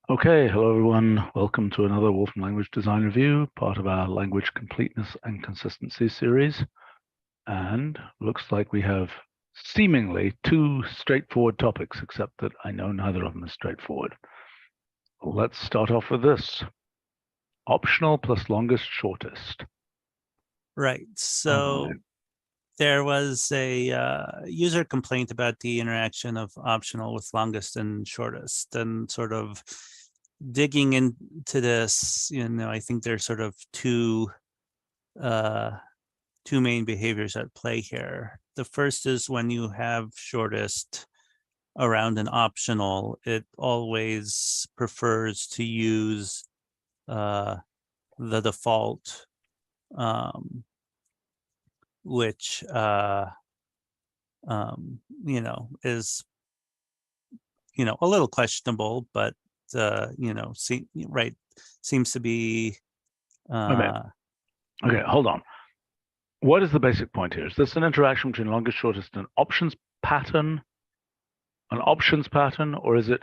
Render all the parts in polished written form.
Okay, hello everyone. Welcome to another Wolfram Language Design Review, part of our Language Completeness and Consistency series. And looks like we have seemingly two straightforward topics, except that I know neither of them is straightforward. Let's start off with this. Optional plus longest shortest. Right. So there was a user complaint about the interaction of optional with longest and shortest, and sort of digging into this, I think there's sort of two main behaviors at play here. The first is when you have shortest around an optional, it always prefers to use the default, which is a little questionable, but seems to be okay, hold on. What is the basic point here? Is this an interaction between longest, shortest, and options pattern, an options pattern, or is it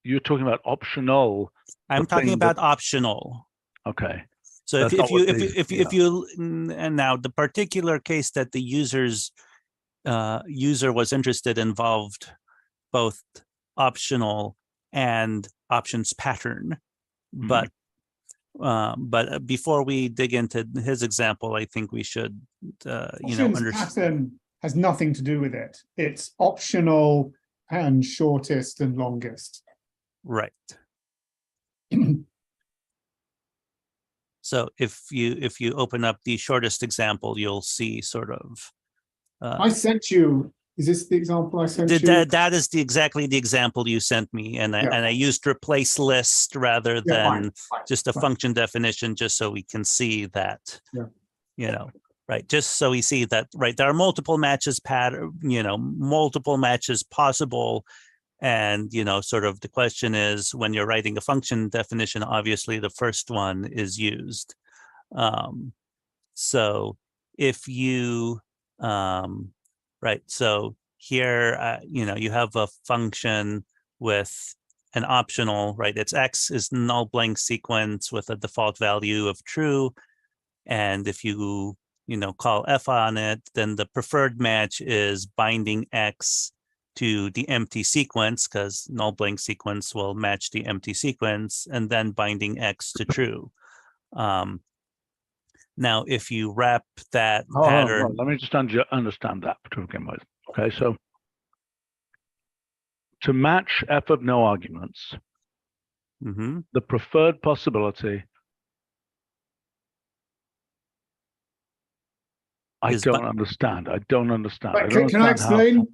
you're talking about optional? I'm talking about optional. Okay. So if you and now the particular case that the user was interested involved both optional and options pattern, but before we dig into his example, I think we should options pattern has nothing to do with it. It's optional and shortest and longest. Right. So if you open up the shortest example, you'll see sort of. I sent you. Is this the example I sent you? That is exactly the example you sent me, and I used replace list rather than just a function definition, just so we can see that. Right. Just so we see that. Right. There are multiple matches multiple matches possible. And, sort of the question is, when you're writing a function definition, obviously the first one is used. So if you, right, so here, you have a function with an optional, right? Its x is null blank sequence with a default value of true. And if you, call f on it, then the preferred match is binding x to the empty sequence, because null blank sequence will match the empty sequence, and then binding x to true. Now, if you wrap that pattern... let me just understand that to begin with. Okay, so to match f of no arguments, the preferred possibility... I don't understand. Can I explain?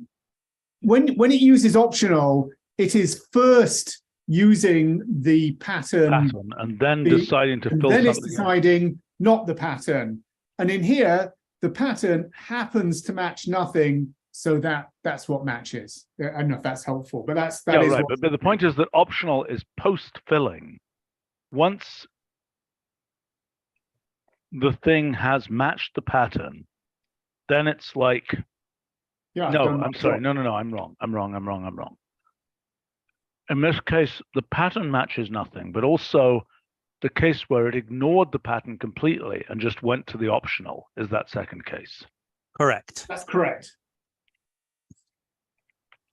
When it uses optional, it is first using the pattern and then deciding to fill something. Then it's deciding not the pattern. And in here, the pattern happens to match nothing, so that's what matches. I don't know if that's helpful, but that is right. But the point is that optional is post-filling. Once the thing has matched the pattern, then it's like. No, I'm sorry. No, I'm wrong. In this case, the pattern matches nothing, but also the case where it ignored the pattern completely and just went to the optional is that second case. Correct. That's correct.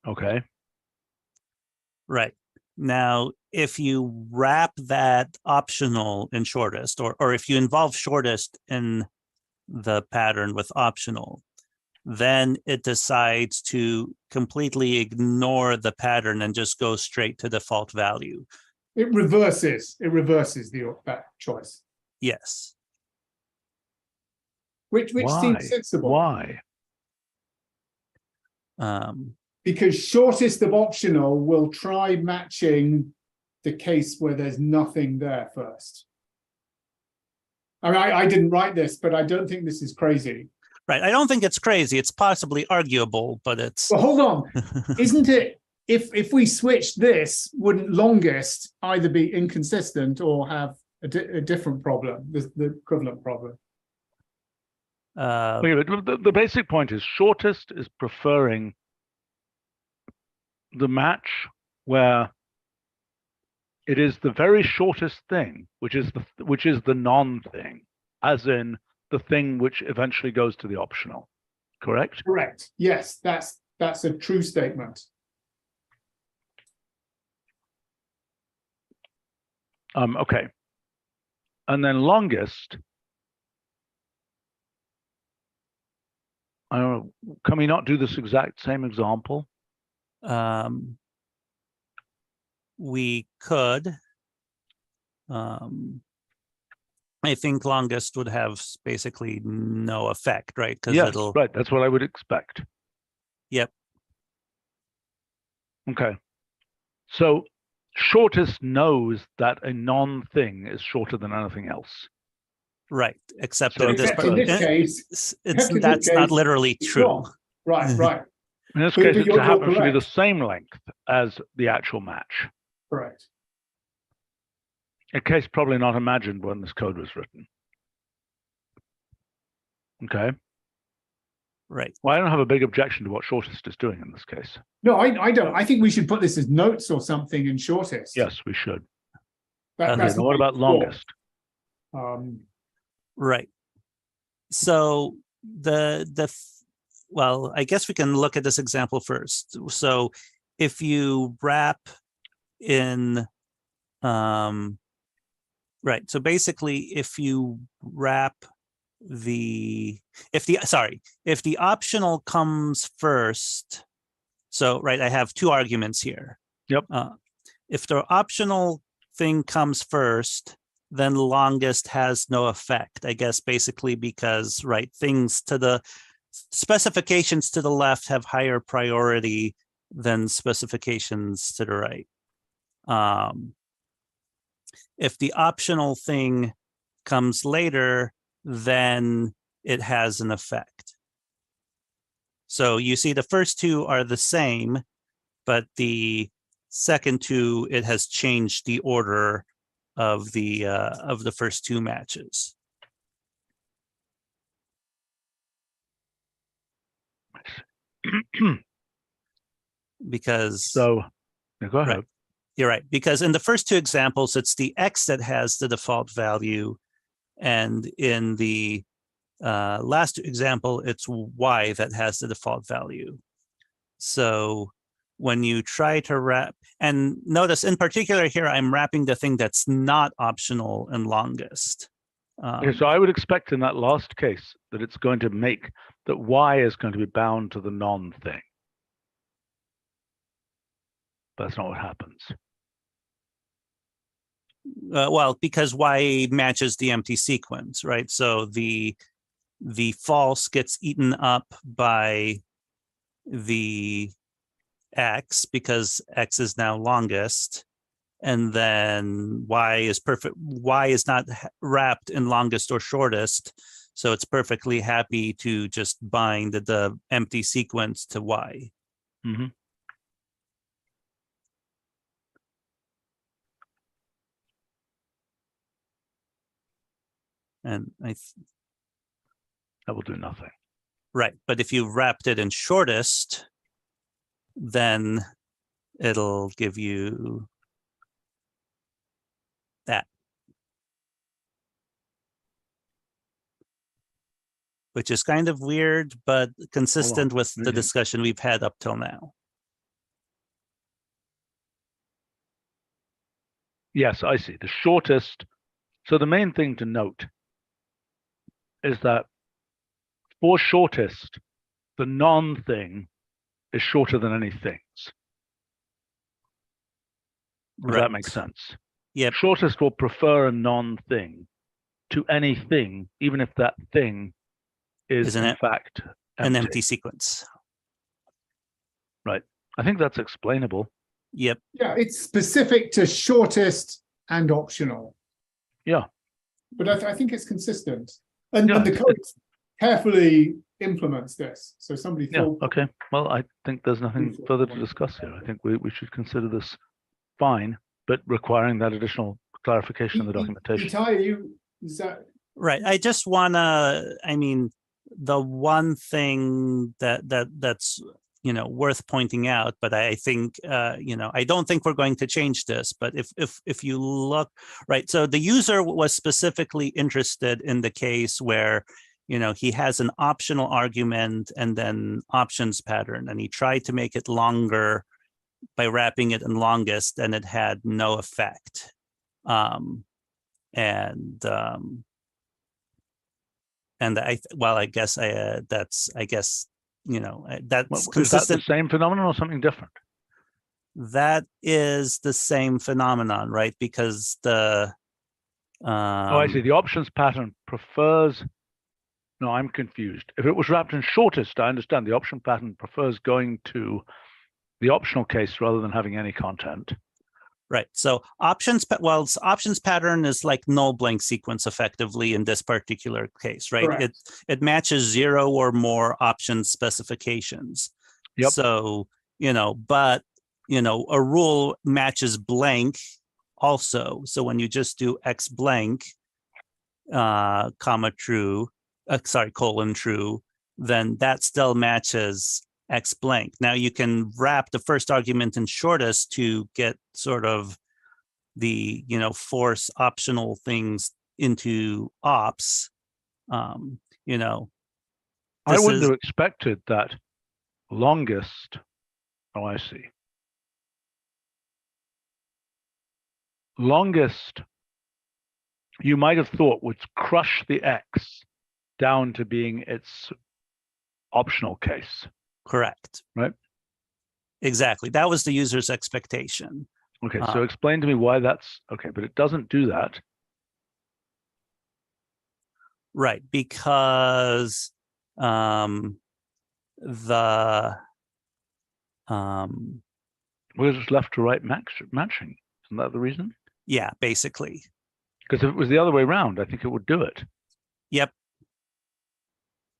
Okay. Right. Now, if you wrap that optional in shortest, or if you involve shortest in the pattern with optional, then it decides to completely ignore the pattern and just go straight to default value. It reverses that choice. Yes. Which seems sensible. Why? Because shortest of optional will try matching the case where there's nothing there first. I mean, I didn't write this, but I don't think this is crazy. Right. I don't think it's crazy. It's possibly arguable, but it's... Well, hold on. Isn't it, if we switch this, wouldn't longest either be inconsistent or have a different problem, the equivalent problem? The basic point is shortest is preferring the match where it is the very shortest thing, which is the non-thing, as in the thing which eventually goes to the optional. Correct? Correct. Yes, that's a true statement. Okay. And then longest. I don't know, can we not do this exact same example? We could. I think longest would have basically no effect, right? Because Yes, it'll. right. That's what I would expect. Yep. Okay. So shortest knows that a non-thing is shorter than anything else. Right. Except So in this, except in this case, that's not literally it's true. wrong. Right, right. In this But case, it you're happens to be the correct. same length as the actual match. Correct. A case probably not imagined when this code was written. Okay. Right. Well, I don't have a big objection to what shortest is doing in this case. No, I don't. I think we should put this as notes or something in shortest. Yes, we should. That, Okay, that's Now, what about my thought. longest? Right. So well, I guess we can look at this example first. So if you wrap in, right. So basically, if you wrap if the optional comes first, so right, I have two arguments here. Yep. If the optional thing comes first, then longest has no effect, I guess, basically because, right, things to the specifications to the left have higher priority than specifications to the right. If the optional thing comes later, then it has an effect. So you see the first two are the same, but the second two, it has changed the order of the first two matches. Because So, yeah, go ahead. Right. You're right, because in the first two examples, it's the X that has the default value, and in the last example, it's Y that has the default value. So when you try to wrap, and notice in particular here, I'm wrapping the thing that's not optional and longest. Okay, so I would expect in that last case that it's going to make that Y is going to be bound to the non-thing. That's not what happens. Well, because Y matches the empty sequence, right? So the false gets eaten up by the X because X is now longest, and then Y is perfect. Y is not wrapped in longest or shortest, so it's perfectly happy to just bind the empty sequence to Y. Mm-hmm. And That will do nothing. right, but if you wrapped it in shortest, then it'll give you that. Which is kind of weird, but consistent with the discussion we've had up till now. Yes, I see. The shortest. So the main thing to note is that for shortest, the non-thing is shorter than any things. Does that make sense? Yep. Shortest will prefer a non-thing to any thing, even if that thing is in fact an empty sequence. Right. I think that's explainable. Yep. Yeah, it's specific to shortest and optional. Yeah. But I think it's consistent. And the code carefully implements this. So somebody thought. Okay. Well, I think there's nothing further to discuss here. I think we should consider this fine, but requiring that additional clarification in the documentation. Is that right? I just wanna, I mean, the one thing that's worth pointing out, but I think, I don't think we're going to change this, but if you look, right, so the user was specifically interested in the case where, he has an optional argument and then options pattern, and he tried to make it longer by wrapping it in longest, and it had no effect. I guess that's Well, consistent. is that the same phenomenon or something different? That is the same phenomenon, right? Because the I see. The options pattern prefers. No, I'm confused. If it was wrapped in shortest, I understand the option pattern prefers going to the optional case rather than having any content. Right. So options pattern is like null blank sequence effectively in this particular case, right? Correct. It matches 0 or more option specifications. Yep. So, but a rule matches blank also. So when you just do x blank, comma true, colon true, then that still matches x blank. Now you can wrap the first argument in shortest to get sort of the, force optional things into ops. I wouldn't have expected that longest. Oh, I see. Longest, you might have thought would crush the x down to being its optional case. Correct. Right. Exactly. That was the user's expectation. Okay, so explain to me why that's okay, but it doesn't do that. Right, because we're just left to right matching. Isn't that the reason? Yeah, basically. Because if it was the other way around, I think it would do it. Yep.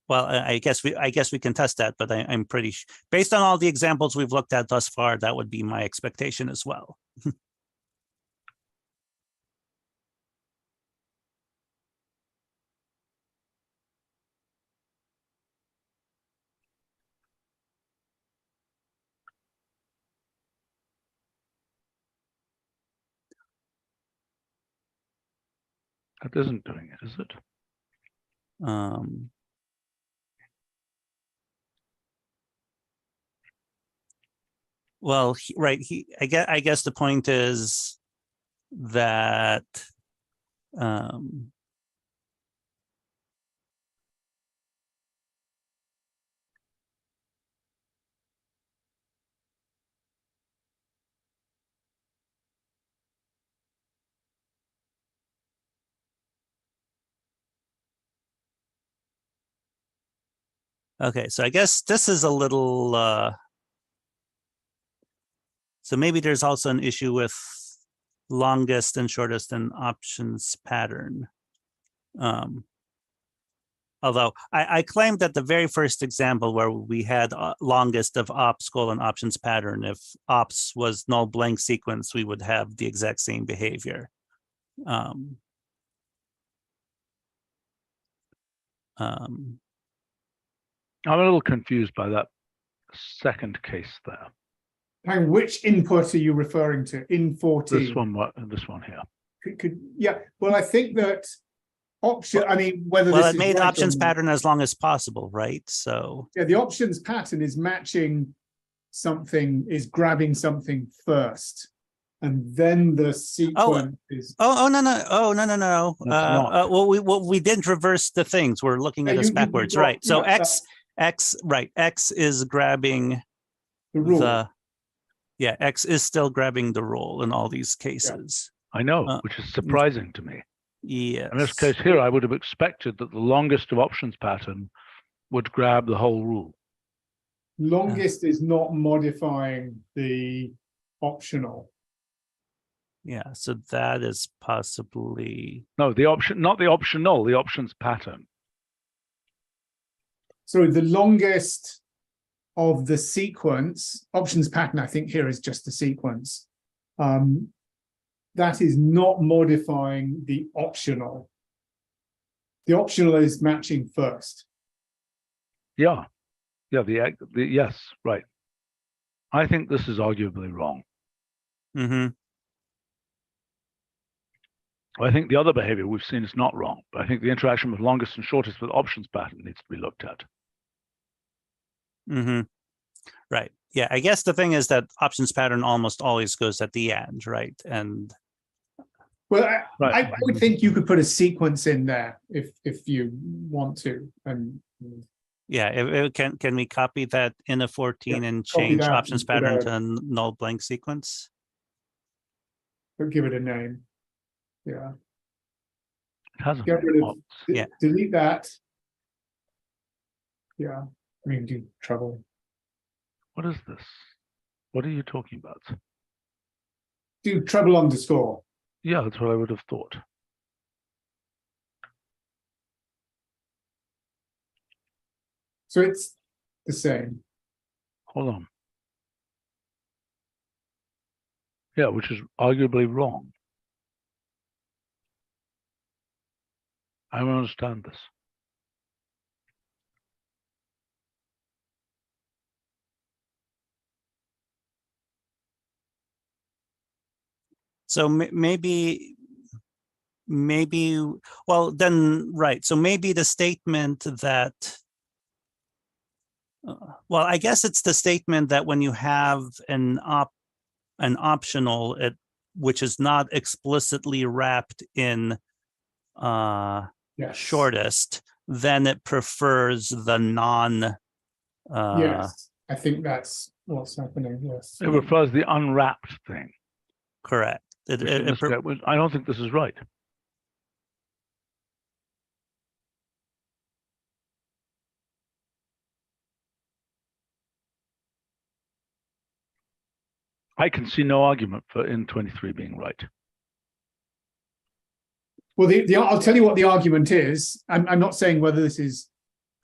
Well, I guess we can test that, but I'm pretty based on all the examples we've looked at thus far, that would be my expectation as well. That isn't doing it, is it? Well, right. I guess the point is that okay, so I guess this is a little so maybe there's also an issue with longest and shortest and options pattern. Although I claimed that the very first example where we had longest of ops colon options pattern, if ops was null blank sequence, we would have the exact same behavior. I'm a little confused by that second case there. And which input are you referring to in 14? This one here. Yeah, well, I think that option, I mean, whether well, this it made right options pattern as long as possible, right? So yeah, the options pattern is matching something, is grabbing something first, and then the sequence is. No. Well, we didn't reverse the things. We're looking at this backwards, right? So yeah, X is grabbing the rule. X is still grabbing the rule in all these cases. I know, which is surprising to me. Yes. In this case here, I would have expected that the longest of options pattern would grab the whole rule. Longest is not modifying the optional. Yeah, so that is possibly no, the option, not the optional, the options pattern. So the longest of the sequence, options pattern, I think here is just the sequence. That is not modifying the optional. The optional is matching first. Yeah. Yeah, yes, right. I think this is arguably wrong. Mm-hmm. I think the other behavior we've seen is not wrong, but I think the interaction with longest and shortest with options pattern needs to be looked at. Mm-hmm. Right. Yeah, I guess the thing is that options pattern almost always goes at the end, right? And Well, Right. I would think you could put a sequence in there if you want to, and yeah, can we copy that in a 14 and copy change that options and put pattern a- to a null blank sequence? but give it a name. Yeah, It has a get name, rid of, ops. Yeah. delete that. Yeah, I mean, do trouble. What is this? What are you talking about? Do treble underscore. Yeah, that's what I would have thought. So it's the same. Hold on. Yeah, which is arguably wrong. I don't understand this. So maybe, well, then, right. So maybe the statement that, well, I guess it's the statement that when you have an optional, which is not explicitly wrapped in Yes. shortest, then it prefers the non. Yes, I think that's what's happening. Yes. It refers the unwrapped thing. Correct. Which in this case, I don't think this is right. I can see no argument for in 23 being right. Well, I'll tell you what the argument is. I'm not saying whether this is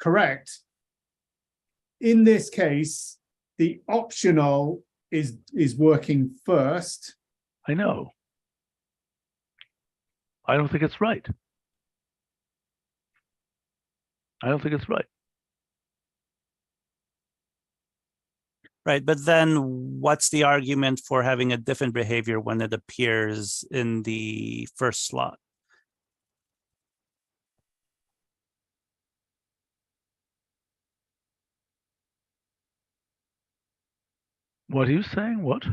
correct. In this case, the optional is working first. I know. I don't think it's right. I don't think it's right. Right, but then what's the argument for having a different behavior when it appears in the first slot? What are you saying? What?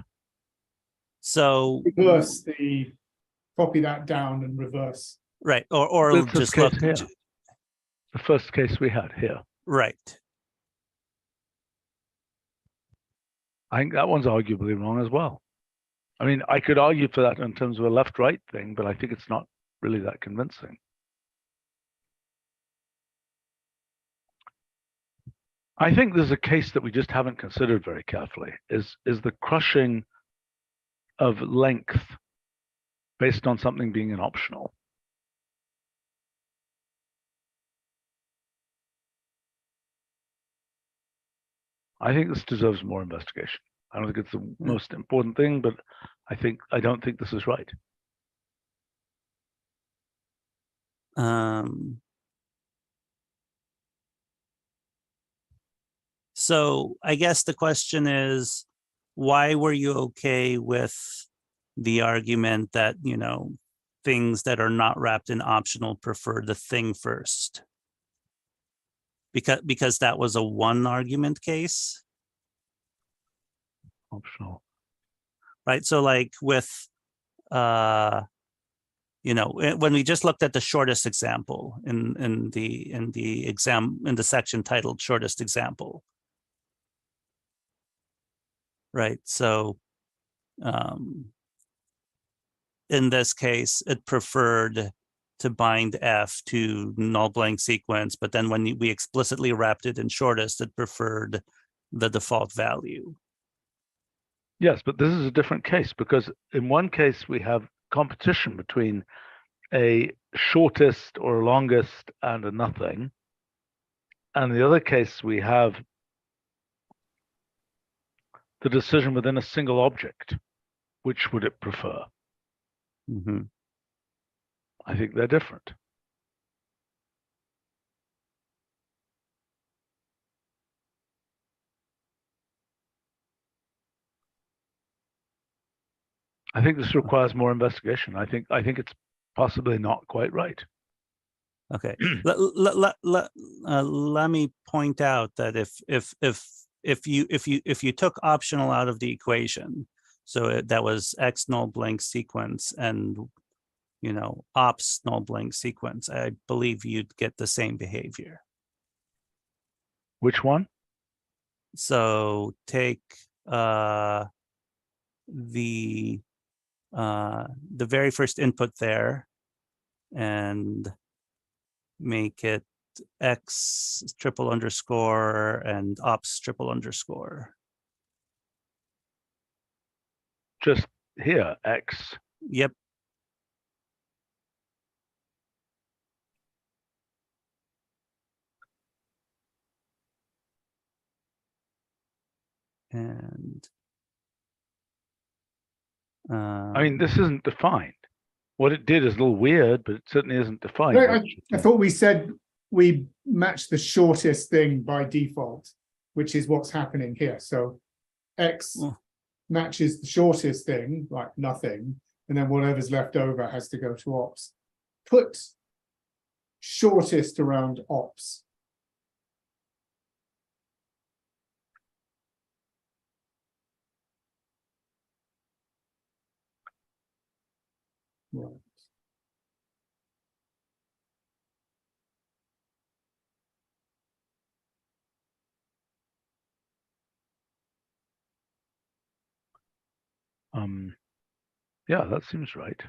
So Reverse the, copy that down and reverse. right, or Let's just case look here. The first case we had here. right. I think that one's arguably wrong as well. I mean, I could argue for that in terms of a left-right thing, but I think it's not really that convincing. I think there's a case that we just haven't considered very carefully, is the crushing of length based on something being an optional. I think this deserves more investigation. I don't think it's the most important thing, but I don't think this is right. So I guess the question is, why were you okay with the argument that, you know, things that are not wrapped in optional prefer the thing first? Because that was a one argument case? Optional. Right, so like with, you know, when we just looked at the shortest example in the section titled shortest example. Right, so in this case, it preferred to bind F to null blank sequence, but then when we explicitly wrapped it in shortest, it preferred the default value. Yes, but this is a different case because in one case we have competition between a shortest or longest and a nothing. And the other case we have the decision within a single object. Which would it prefer? Mm-hmm. I think they're different. I think this requires more investigation. I think it's possibly not quite right. Okay. Let me point out that if you took optional out of the equation, so that was X null blank sequence and ops null blank sequence, I believe you'd get the same behavior. Which one? So take the very first input there and make it X triple underscore and ops triple underscore. Just here, X. Yep. And I mean, this isn't defined. What it did is a little weird, but it certainly isn't defined. I thought we said we match the shortest thing by default, which is what's happening here. So X matches the shortest thing, like nothing, and then whatever's left over has to go to ops. Put shortest around ops. Right. Yeah, that seems right.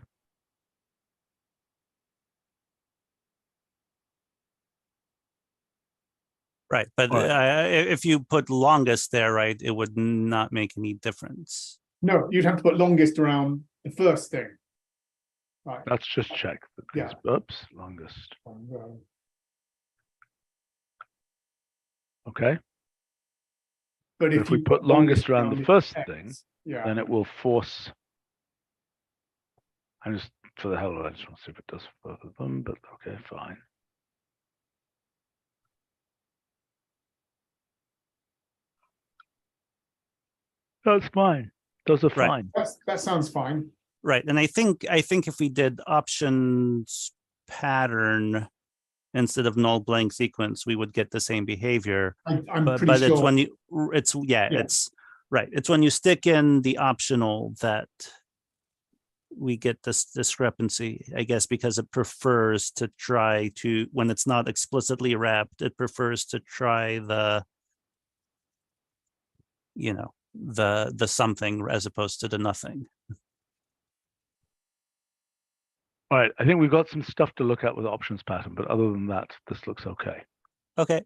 Right, but if you put longest there, right, it would not make any difference. No, you'd have to put longest around the first thing. Right. Let's just check. Yeah. Oops, longest. Okay. But if we put longest around the first thing, yeah, then it will force. I'm just, for the hell of it, I just want to see if it does both of them, but okay, fine. That's fine. Those are fine. That sounds fine. Right, and I think if we did options pattern instead of null blank sequence, we would get the same behavior. I'm but pretty sure. It's when you it's right. It's when you stick in the optional that we get this discrepancy, I guess, because it prefers to try to, when it's not explicitly wrapped, it prefers to try the the something as opposed to the nothing. All right, I think we've got some stuff to look at with the options pattern, but other than that, this looks okay. Okay.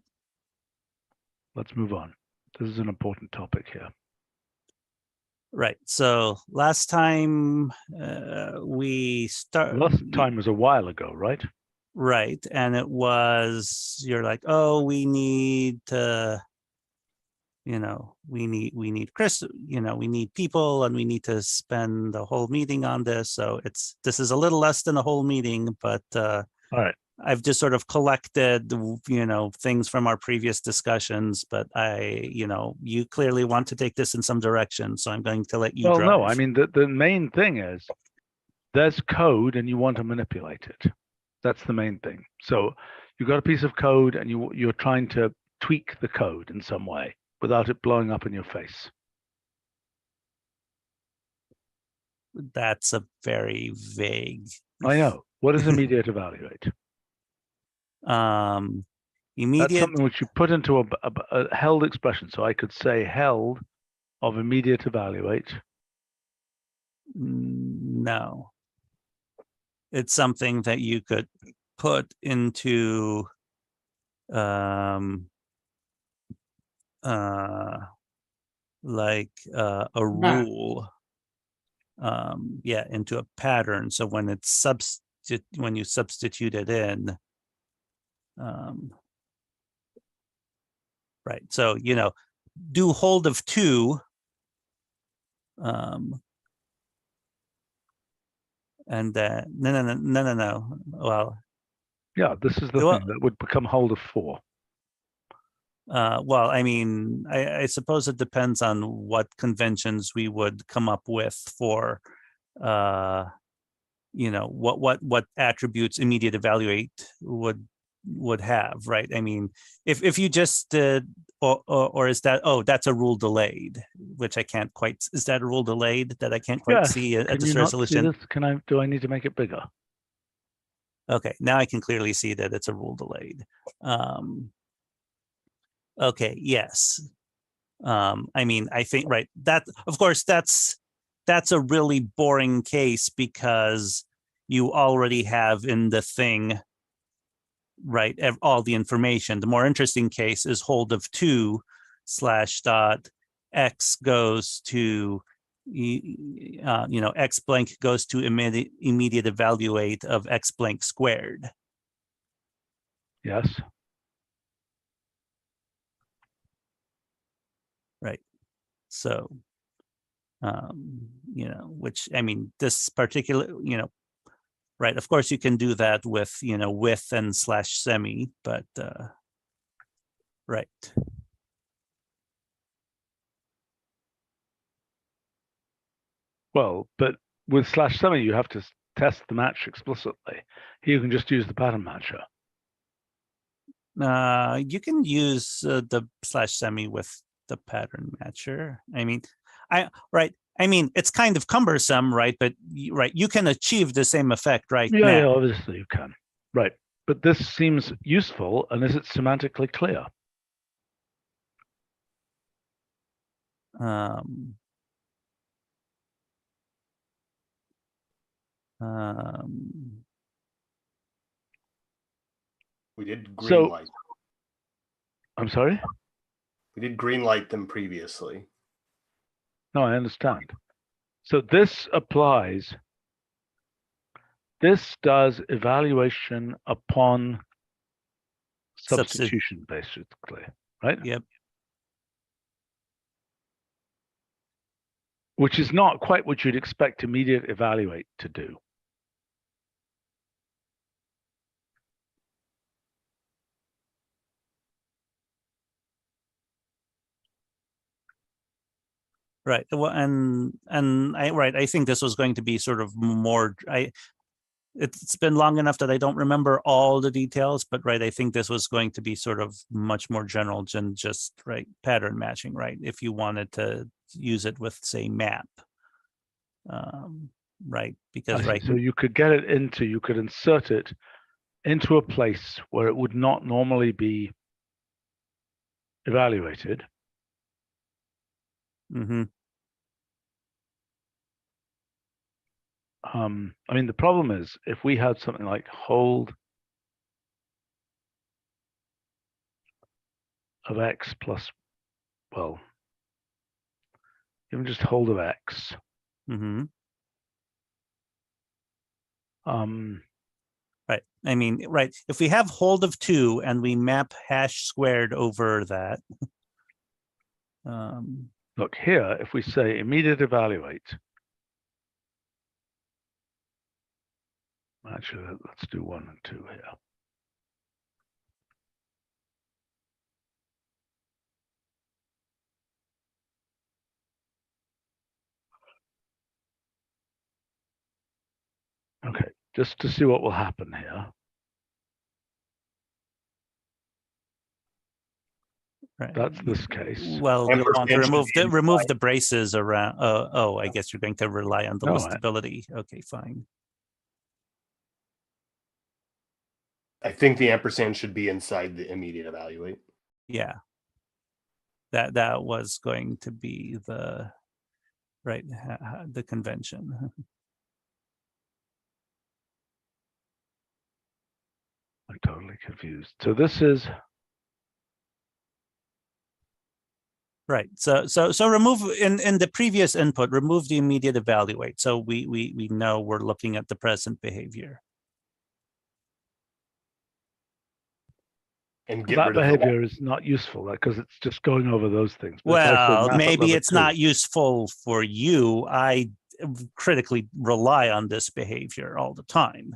Let's move on. This is an important topic here. Right. So last time Last time was a while ago, right? Right. And it was, you're like, oh, we need to, we need Chris, we need people, and we need to spend the whole meeting on this. So this is a little less than a whole meeting, but all right. I've just sort of collected, things from our previous discussions, but you clearly want to take this in some direction. So I'm going to let you drive. No, I mean, the main thing is there's code and you want to manipulate it. That's the main thing. So you've got a piece of code and you're trying to tweak the code in some way without it blowing up in your face. That's a very vague. I know. What does immediate evaluate? Immediate. That's something which you put into a held expression. So I could say held of immediate evaluate. No. It's something that you could put into like a rule. Into a pattern. So when it's when you substitute it in, right. So do hold of 2, and no. Well, yeah, this is the thing that would become hold of 4. Well, I mean, I suppose it depends on what conventions we would come up with for you know, what attributes immediate evaluate would have, right? I mean, if you just did, or is that, oh, that's a rule delayed, which I can't quite, is that a rule delayed that I can't quite Yes. see at Can this you not see resolution? this? Do I need to make it bigger? Okay, now I can clearly see that it's a rule delayed. Okay, yes. I mean, I think, right, that, of course, that's a really boring case because you already have in the thing, right, all the information. The more interesting case is hold of 2 / dot x goes to, you know, x blank goes to immediate evaluate of x blank squared. Yes. Right. So, you know, which, I mean, this particular, you know, right, of course you can do that with, you know, with and / semi, but right. Well, but with / semi, you have to test the match explicitly. Here you can just use the pattern matcher. You can use the / semi with the pattern matcher. I mean, I mean, it's kind of cumbersome, right? But right, you can achieve the same effect right Yeah, now. yeah, obviously you can. Right. But this seems useful, and is it semantically clear? We did green light. I'm sorry? We did green light them previously. No, I understand. So this applies. This does evaluation upon substitution, basically, right? Yep. Which is not quite what you'd expect immediate evaluate to do. Right. Well, and I think this was going to be sort of more, it's been long enough that I don't remember all the details, but right, I think this was going to be sort of much more general than just, right, pattern matching, right? If you wanted to use it with, say, map. Right, because right. So you could get it into, you could insert it into a place where it would not normally be evaluated. Mm-hmm. I mean, the problem is if we had something like hold of x plus, well, even just hold of x. Mm-hmm. Right. I mean, right. If we have hold of 2 and we map hash squared over that. Look here, if we say immediate evaluate. Actually, let's do 1 and 2 here. Okay, just to see what will happen here. Right. That's this case. Well, you'll want to remove the braces around. Oh, I guess you're going to rely on the listability. Okay, fine. I think the ampersand should be inside the immediate evaluate. Yeah. That was going to be the right, the convention. I'm totally confused. So this is right. So remove in the previous input, remove the immediate evaluate. So we know we're looking at the present behavior. And get that rid of behavior is not useful because it's just going over those things. But well, maybe it's not useful for you. I critically rely on this behavior all the time.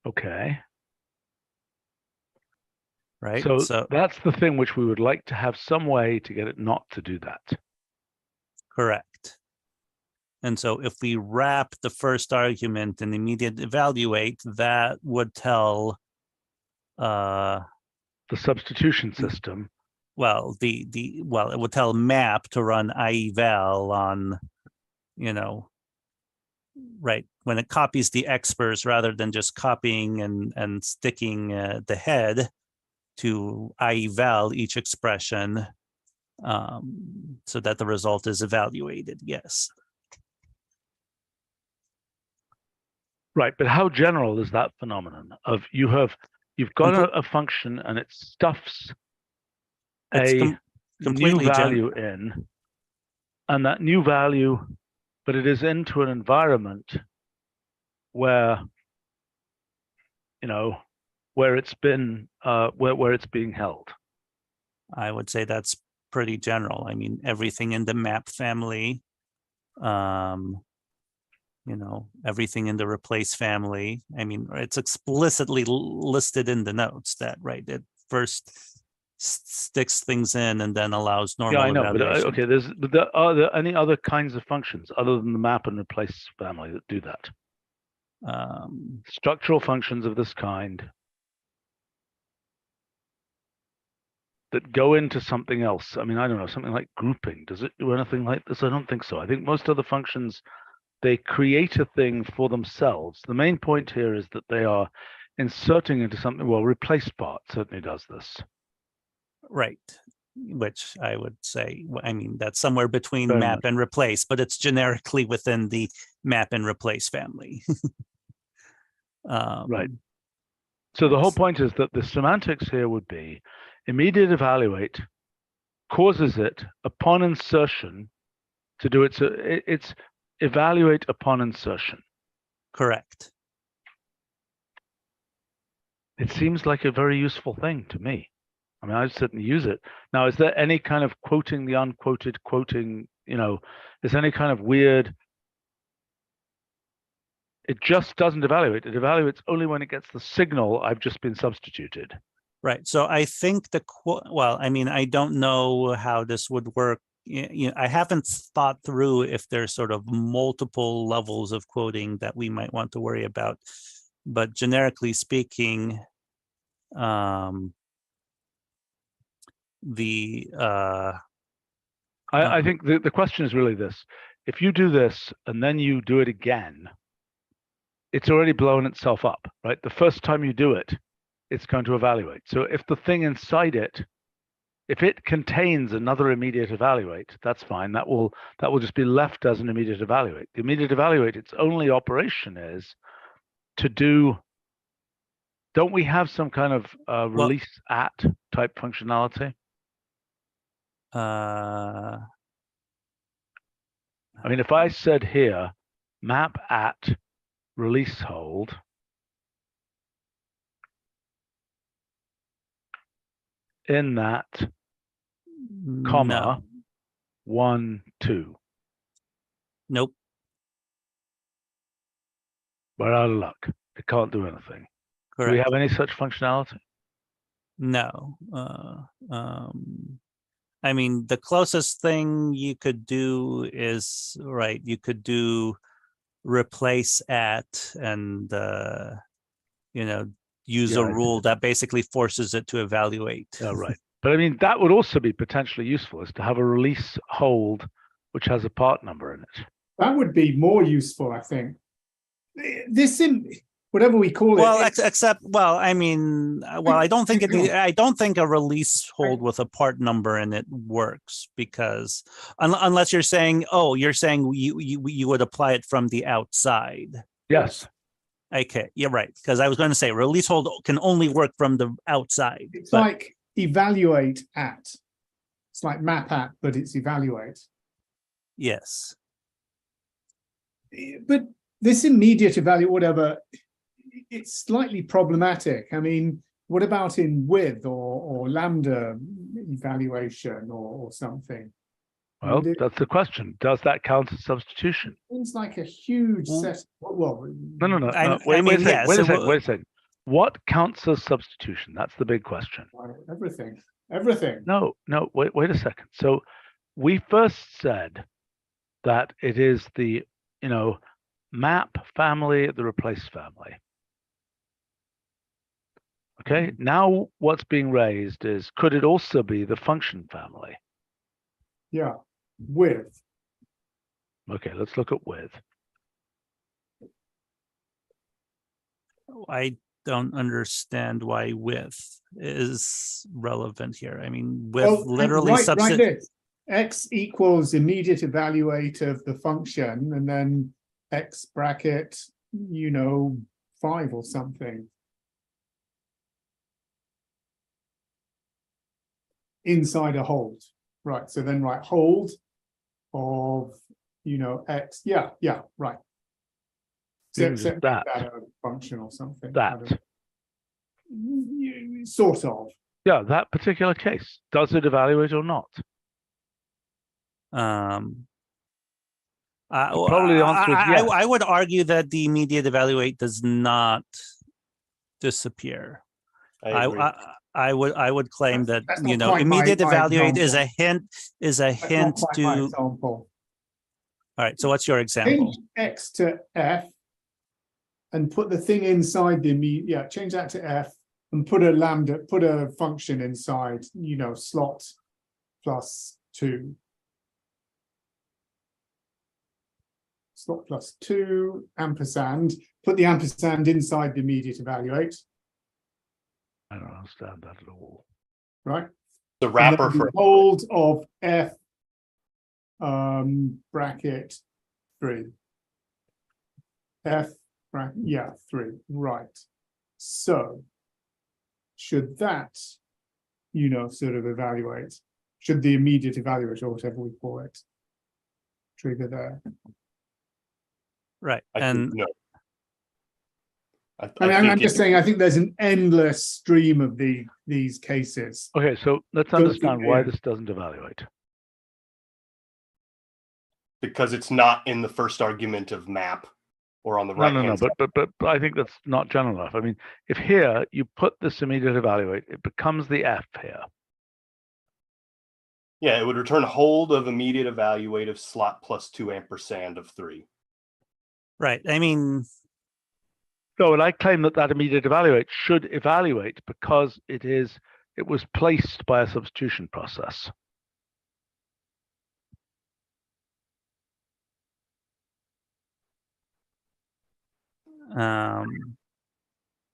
Okay. right? So that's the thing which we would like to have some way to get it not to do that. Correct. And so if we wrap the first argument in immediate evaluate, that would tell The substitution system. well, well, it would tell map to run IEVal on, you know, right, when it copies the expers rather than just copying and sticking the head to IEVal each expression, so that the result is evaluated. Yes. Right, but how general is that phenomenon of you've got a function and it stuffs a new value in, and that new value, but it is into an environment where, you know, where it's been where it's being held. I would say that's pretty general. I mean, everything in the map family, you know, everything in the replace family. I mean, it's explicitly listed in the notes that, right, it first sticks things in and then allows normal evaluation. But okay, are there any other kinds of functions other than the map and replace family that do that? Structural functions of this kind that go into something else. I mean, I don't know, something like grouping. Does it do anything like this? I don't think so. I think most other functions, they create a thing for themselves. The main point here is that they are inserting into something. Well, replace part certainly does this. Right, which I would say, I mean, that's somewhere between Very map much. and replace, but it's generically within the map and replace family. Right. So the whole point is that the semantics here would be immediate evaluate causes it upon insertion to do it. So it's evaluate upon insertion. Correct. It seems like a very useful thing to me. I mean, I certainly use it. Now, is there any kind of quoting the unquoted, quoting, you know, is there any kind of weird, it just doesn't evaluate. It evaluates only when it gets the signal I've just been substituted. Right. So I think well, I mean, I don't know how this would work. You know, I haven't thought through if there's sort of multiple levels of quoting that we might want to worry about. But generically speaking, I think the question is really this. If you do this and then you do it again, it's already blown itself up, right? The first time you do it, it's going to evaluate. So if the thing inside it, if it contains another immediate evaluate, that's fine. That will just be left as an immediate evaluate. The immediate evaluate, its only operation is to do. Don't we have some kind of release at type functionality? I mean, if I said here, map at release hold, in that comma, 1, 2. Nope. We're out of luck. It can't do anything. Correct. Do we have any such functionality? No. I mean, the closest thing you could do is, right, you could do replace at and, you know, use a rule that basically forces it to evaluate. Right. But I mean, that would also be potentially useful, is to have a release hold which has a part number in it. That would be more useful, I think. This, whatever we call it. Well, except, well, I mean, well, I don't think I don't think a release hold with a part number in it works, because unless you're saying, oh, you're saying you would apply it from the outside. Yes. Okay, you're right, because I was going to say release hold can only work from the outside. It's like evaluate at. It's like map at, but it's evaluate. Yes. But this immediate evaluate, whatever, it's slightly problematic. I mean, what about in with or lambda evaluation or something? Well, that's the question. Does that count as substitution? It's like a huge set. Well, no. Wait a second. Wait a second. what counts as substitution? That's the big question. Everything. Everything. No, wait a second. So we first said that it is the, map family, the replace family. Okay, now what's being raised is, could it also be the function family? Yeah. With. Okay, let's look at with. I don't understand why with is relevant here. I mean, with literally right this. X equals immediate evaluate of the function, and then X bracket, 5 or something. Inside a hold. Right. So then write hold of, X. Yeah, right. Set that a function or something. That. Sort of. Yeah, that particular case. Does it evaluate or not? Probably the answer is yes. I would argue that the immediate evaluate does not disappear. I agree. I would claim that That's not quite immediate my evaluate is example. a hint Not quite my to. example. All right. So what's your example? Change X to F and put the thing inside the immediate. Yeah, change that to F and put a function inside. Slot plus 2. Slot plus 2 ampersand. Put the ampersand inside the immediate evaluate. I don't understand that at all. Right. The wrapper for hold of F bracket 3. F bracket 3. Right. So should that, sort of evaluate, should the immediate evaluate or whatever we call it trigger there? Right. No. I'm just saying, I think there's an endless stream of these cases. Okay, so let's understand why this doesn't evaluate. Because it's not in the first argument of map or on the right hand side. But I think that's not general enough. I mean, if here you put this immediate evaluate, it becomes the F here. Yeah, it would return hold of immediate evaluate of slot plus 2 ampersand of 3. Right. I mean, so and I claim that immediate evaluate should evaluate because it was placed by a substitution process.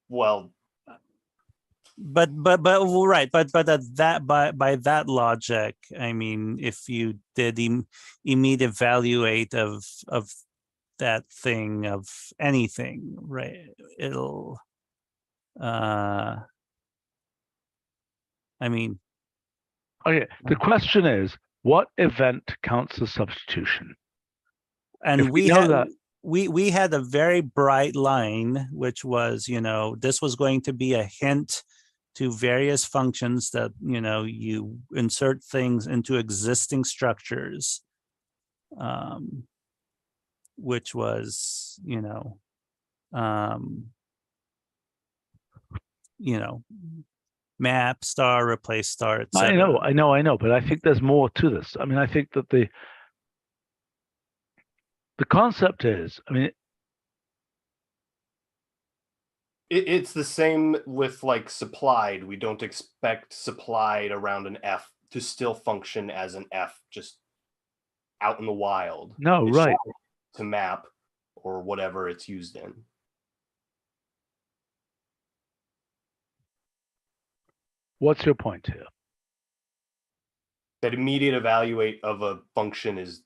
Well, but right, but by that logic, I mean, if you did immediate evaluate of that thing of anything, right, it'll I mean, okay, the question is, what event counts as substitution? And we know that we had a very bright line, which was, this was going to be a hint to various functions that, you insert things into existing structures, which was, map, star, replace star, etc. I know, but I think there's more to this. I mean, I think that the concept is, I mean, it's the same with like supplied. We don't expect supplied around an F to still function as an F just out in the wild. No, it's right. To map or whatever it's used in. What's your point here? That immediate evaluate of a function is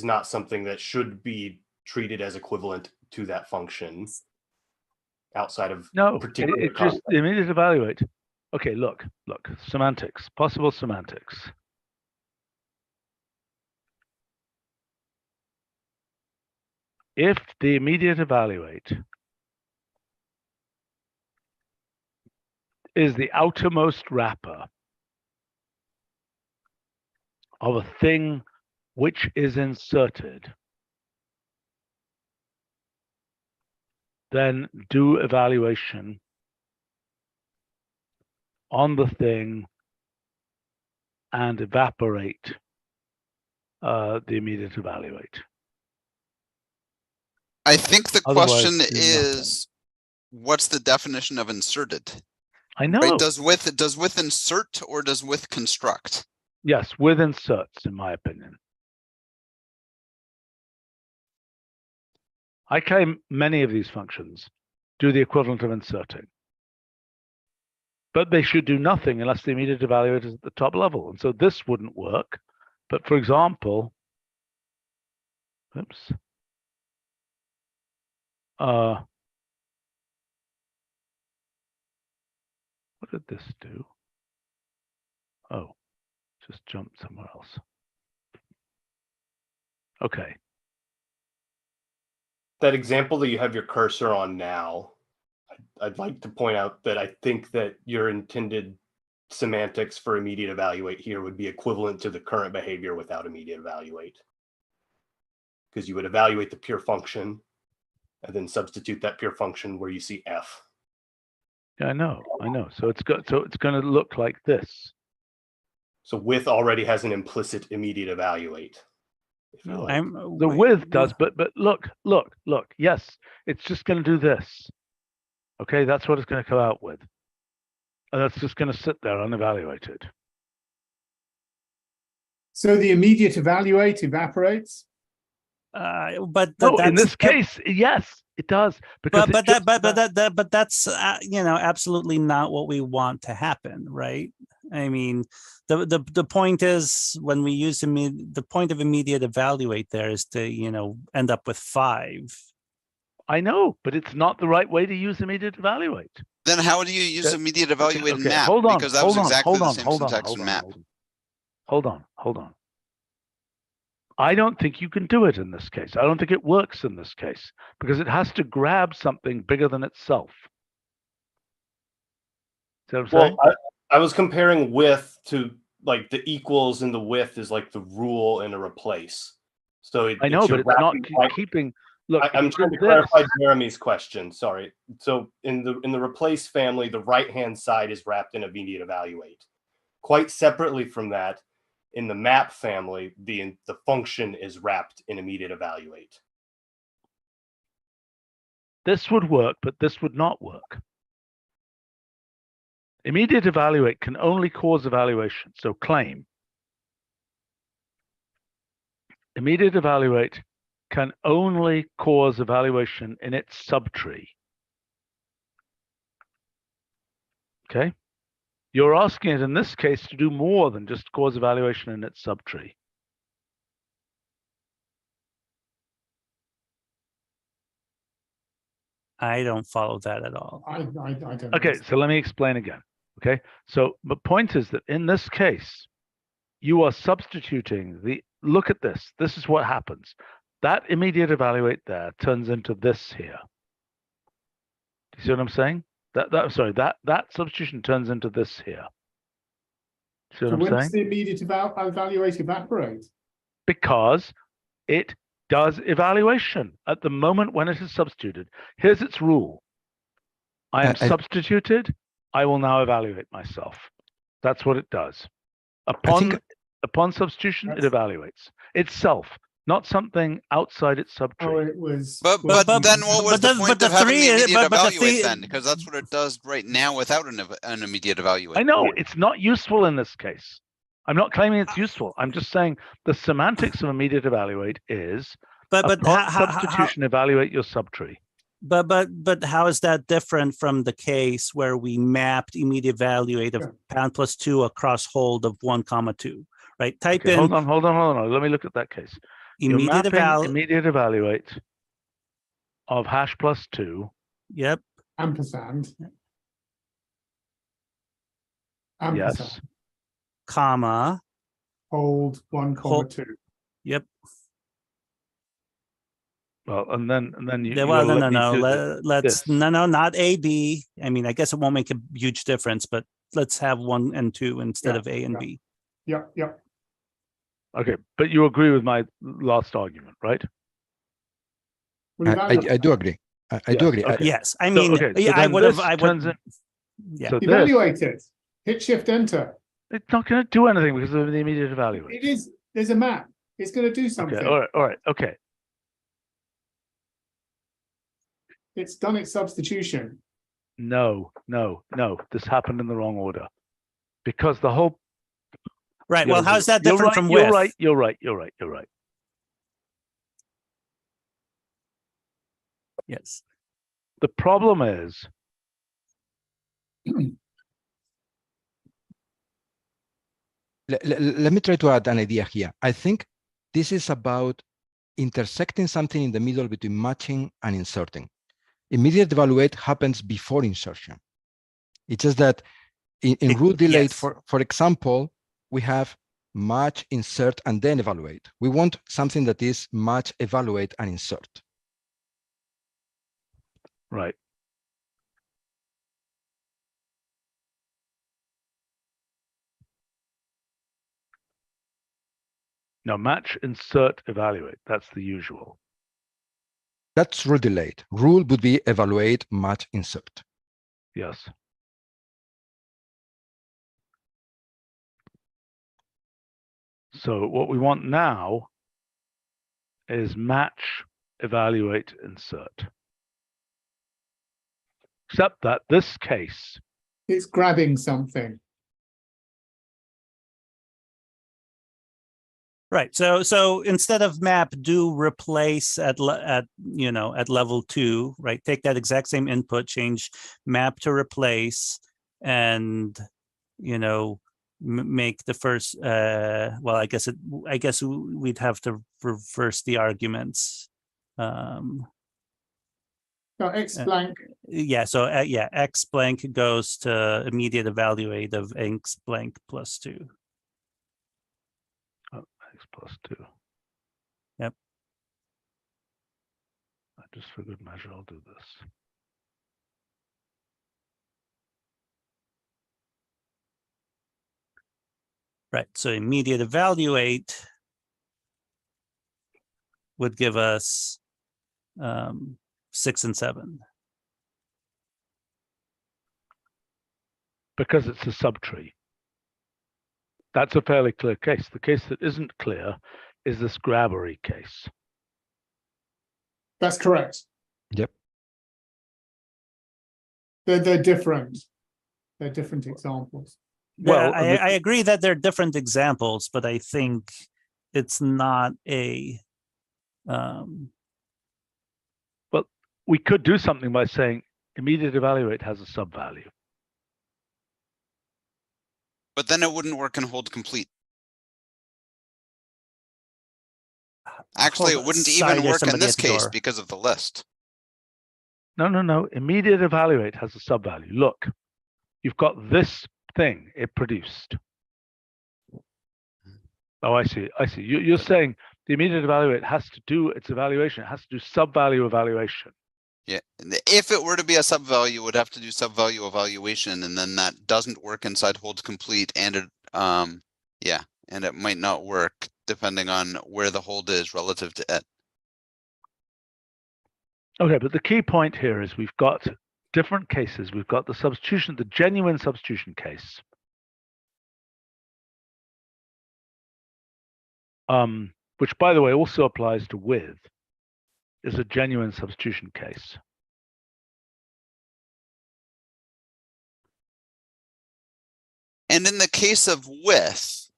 not something that should be treated as equivalent to that function outside of particular it just immediate evaluate. Okay, look, semantics, possible semantics. If the immediate evaluate is the outermost wrapper of a thing which is inserted, then do evaluation on the thing and evaporate the immediate evaluate. I think the Otherwise, question do nothing. is, what's the definition of inserted? I know. Right? Does with insert or does with construct? Yes, with inserts, in my opinion. I claim many of these functions do the equivalent of inserting. But they should do nothing unless the immediate evaluator is at the top level. And so this wouldn't work. But for example, oops. What did this do? Oh, just jumped somewhere else. Okay. That example that you have your cursor on now, I'd like to point out that I think that your intended semantics for immediate evaluate here would be equivalent to the current behavior without immediate evaluate. Because you would evaluate the pure function and then substitute that pure function where you see f. Yeah, I know. So it's going to look like this. So with already has an implicit immediate evaluate. If you No, like. the with does, but look. Yes, it's just going to do this. Okay, that's what it's going to come out with. And that's just going to sit there unevaluated. So the immediate evaluate evaporates. But No, in this case, yes, it does. Because but that's absolutely not what we want to happen, right? I mean, the point is when we use the point of immediate evaluate there is to end up with 5. I know, but it's not the right way to use immediate evaluate. Then how do you use immediate evaluate in map? Hold on, because that was exactly the same hold syntax on, in map. Hold on. I don't think you can do it in this case. I don't think it works in this case because it has to grab something bigger than itself. See what I'm saying? Well, I was comparing with to like the equals and the with is like the rule and a replace. So I know, but it's not keeping. Look, I'm trying to clarify Jeremy's question. Sorry. So in the replace family, the right-hand side is wrapped in immediate evaluate. Quite separately from that, in the map family, the function is wrapped in immediate evaluate. This would work, but this would not work. Immediate evaluate can only cause evaluation. So claim. Immediate evaluate can only cause evaluation in its subtree. Okay? You're asking it in this case to do more than just cause evaluation in its subtree. I don't follow that at all. I don't. Okay, so let me explain again. Okay, so the point is that in this case, you are substituting look at this. This is what happens. That immediate evaluate there turns into this here. Do you see what I'm saying? That substitution turns into this here. See what I'm when saying? does the immediate evaluate evaporate? Because it does evaluation at the moment when it is substituted. Here's its rule. I am substituted. I will now evaluate myself. That's what it does. Upon substitution, it evaluates itself, not something outside its subtree. Oh, it was. But then what was the point of having the immediate evaluate then? Because that's what it does right now without an immediate evaluate. I know it's not useful in this case. I'm not claiming it's useful. I'm just saying the semantics of immediate evaluate is upon substitution, evaluate your subtree. But how is that different from the case where we mapped immediate evaluate of pound plus 2 across hold of 1, 2, right? Type in. Hold on. Let me look at that case. Immediate evaluate of hash plus 2. Yep. Ampersand. Yes. Comma. Hold 1, 2. Yep. Well, and then you. Let's not A, B. I mean, I guess it won't make a huge difference, but let's have 1 and 2 instead of A and B. Yep. Okay, but you agree with my last argument, right? I do agree. I do agree. Yes, I mean, So I would have. So evaluate it. Hit Shift Enter. It's not going to do anything because of the immediate evaluate. It is. There's a map. It's going to do something. Okay, all right, okay. It's done its substitution. No. This happened in the wrong order. Because the whole Right. Well, how's that You're different right, from you're with? You're right. Yes. The problem is let me try to add an idea here. I think this is about intersecting something in the middle between matching and inserting. Immediate evaluate happens before insertion. It's just that in rule delayed, yes. for example, we have match, insert, and then evaluate. We want something that is match, evaluate, and insert. right. No, match, insert, evaluate. That's the usual. That's rule delayed. Rule would be evaluate, match, insert. Yes. So what we want now is match, evaluate, insert. Except that this case, It's grabbing something. Right. So instead of map, do replace at level 2, right? Take that exact same input, change map to replace, and make the first. Well, I guess we'd have to reverse the arguments. No, X blank. Yeah. So X blank goes to immediate evaluate of X blank plus 2. plus 2. Yep. Just for good measure, I'll do this. Right. So immediate evaluate would give us 6 and 7. Because it's a subtree. That's a fairly clear case. The case that isn't clear is this grabbery case. That's correct. Yep. They're different. They're different examples. Well, I agree that they're different examples, but I think it's not a. Well, we could do something by saying immediate evaluate has a sub-value. But then it wouldn't work in hold complete. Actually, it wouldn't even work in this case because of the list. No. Immediate evaluate has a sub-value. Look, you've got this thing it produced. Oh, I see. You're saying the immediate evaluate has to do its evaluation. It has to do sub-value evaluation. Yeah, if it were to be a sub-value, it would have to do sub-value evaluation, and then that doesn't work inside hold complete, and it and it might not work depending on where the hold is relative to it. Okay, but the key point here is we've got different cases. We've got the substitution, the genuine substitution case. Which, by the way, also applies to with, is a genuine substitution case. And in the case of with,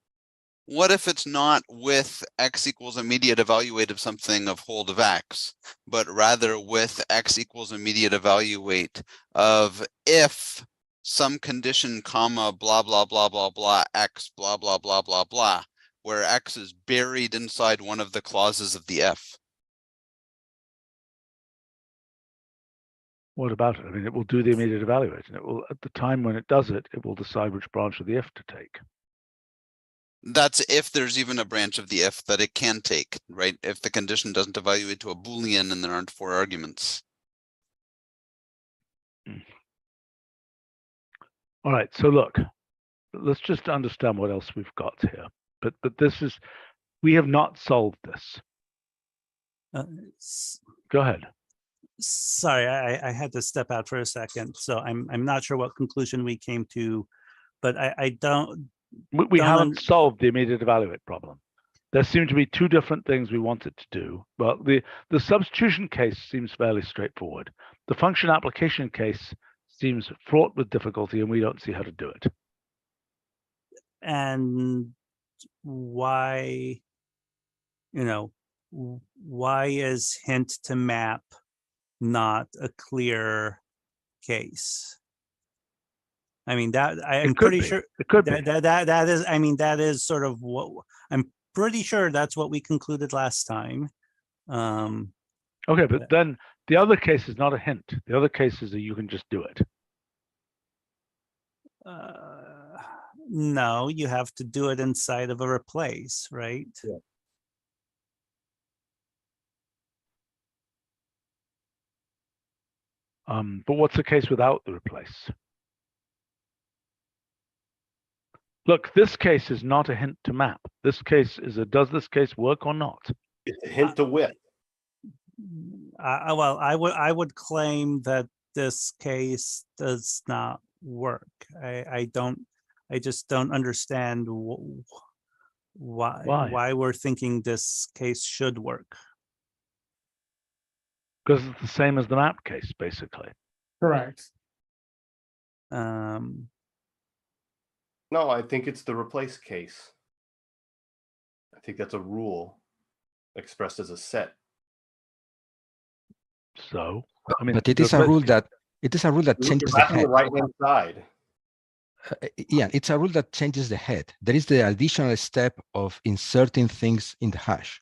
what if it's not with x equals immediate evaluate of something of hold of x, but rather with x equals immediate evaluate of if some condition comma blah blah blah blah blah x blah blah blah blah blah, where x is buried inside one of the clauses of the if. What about it? I mean, it will do the immediate evaluate, and it will, at the time when it does it, it will decide which branch of the if to take. That's if there's even a branch of the if that it can take, right? If the condition doesn't evaluate to a Boolean and there aren't 4 arguments. All right, so look, let's just understand what else we've got here. But this is, we have not solved this. Go ahead. Sorry, I had to step out for a second. So I'm not sure what conclusion we came to but I don't. We Don't haven't un- solved the immediate evaluate problem. There seem to be two different things we want it to do. Well, the substitution case seems fairly straightforward. The function application case seems fraught with difficulty, and we don't see how to do it. And why, why is hint to map not a clear case? I mean, I'm pretty sure it could be. that is, I mean, that is sort of what I'm pretty sure that's what we concluded last time. Okay, but then the other case is not a hint. The other case is that you can just do it. No, you have to do it inside of a replace, right? Yeah. But what's the case without the replace? Look, this case is not a hint to map. This case is a does this case work or not? It's a hint to with. Well, I would claim that this case does not work. I just don't understand why we're thinking this case should work. Because it's the same as the map case, basically. Correct. No, I think it's the replace case. I think that's a rule expressed as a set. So, I mean, but it is a rule that changes the On the head. right-hand side. Yeah, it's a rule that changes the head. There is the additional step of inserting things in the hash.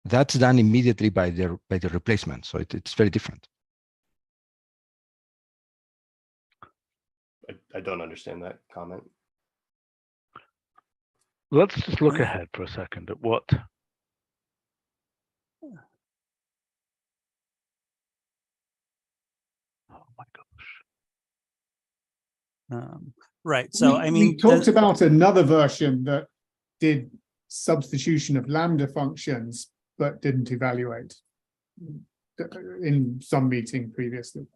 That's done immediately by the replacement. So it's very different. I don't understand that comment. Let's just look ahead for a second at what. Oh my gosh. Right. So I mean, we talked about another version that did substitution of lambda functions, but didn't evaluate in some meeting previously.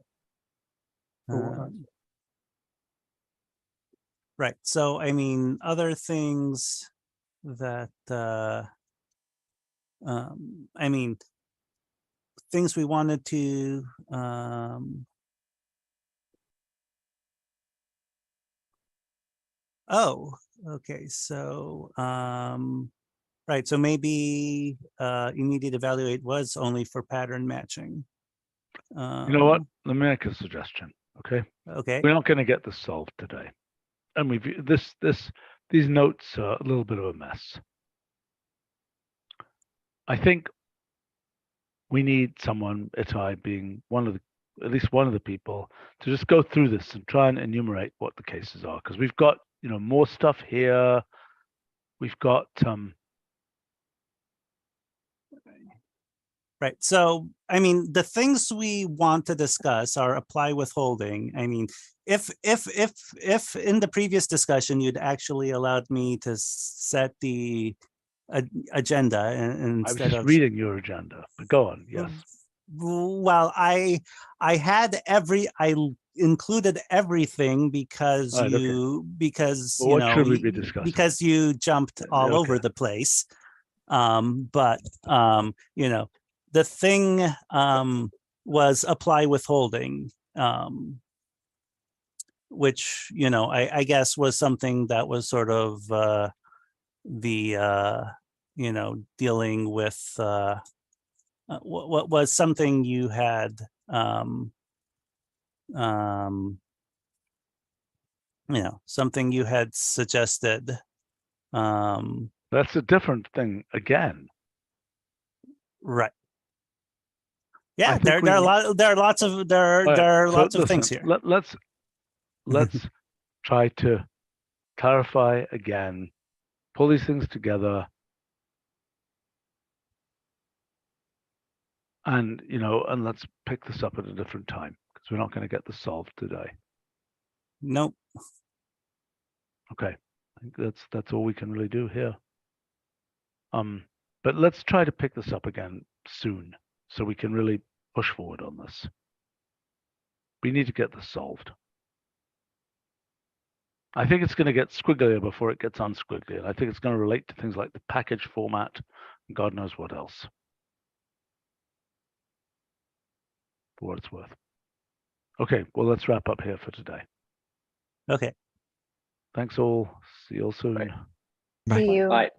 Right. So, I mean, other things that, I mean, things we wanted to, oh, okay. So, right. So maybe immediate evaluate was only for pattern matching. You know what? Let me make a suggestion. Okay. Okay. We're not going to get this solved today. And these notes are a little bit of a mess. I think we need someone, Itai being at least one of the people, to just go through this and try and enumerate what the cases are, because we've got more stuff here. We've got Right. So, I mean, the things we want to discuss are apply withholding. I mean, if in the previous discussion you'd actually allowed me to set the agenda instead I was just reading your agenda, but go on. Yes. Well, I included everything because Right, what should we be discussing? Because you jumped all over the place. The thing was apply withholding, which, I guess was something that was sort of dealing with what was something you had, something you had suggested. That's a different thing again. Right. Yeah, there are lots of things here. Let's try to clarify again, pull these things together, and and let's pick this up at a different time, because we're not going to get this solved today. Nope. Okay, I think that's all we can really do here. But let's try to pick this up again soon, so we can really push forward on this. We need to get this solved. I think it's going to get squigglier before it gets unsquiggly. And I think it's going to relate to things like the package format, and God knows what else. For what it's worth. Okay, well, let's wrap up here for today. Okay. Thanks all. See you all soon. Bye. See you. Bye.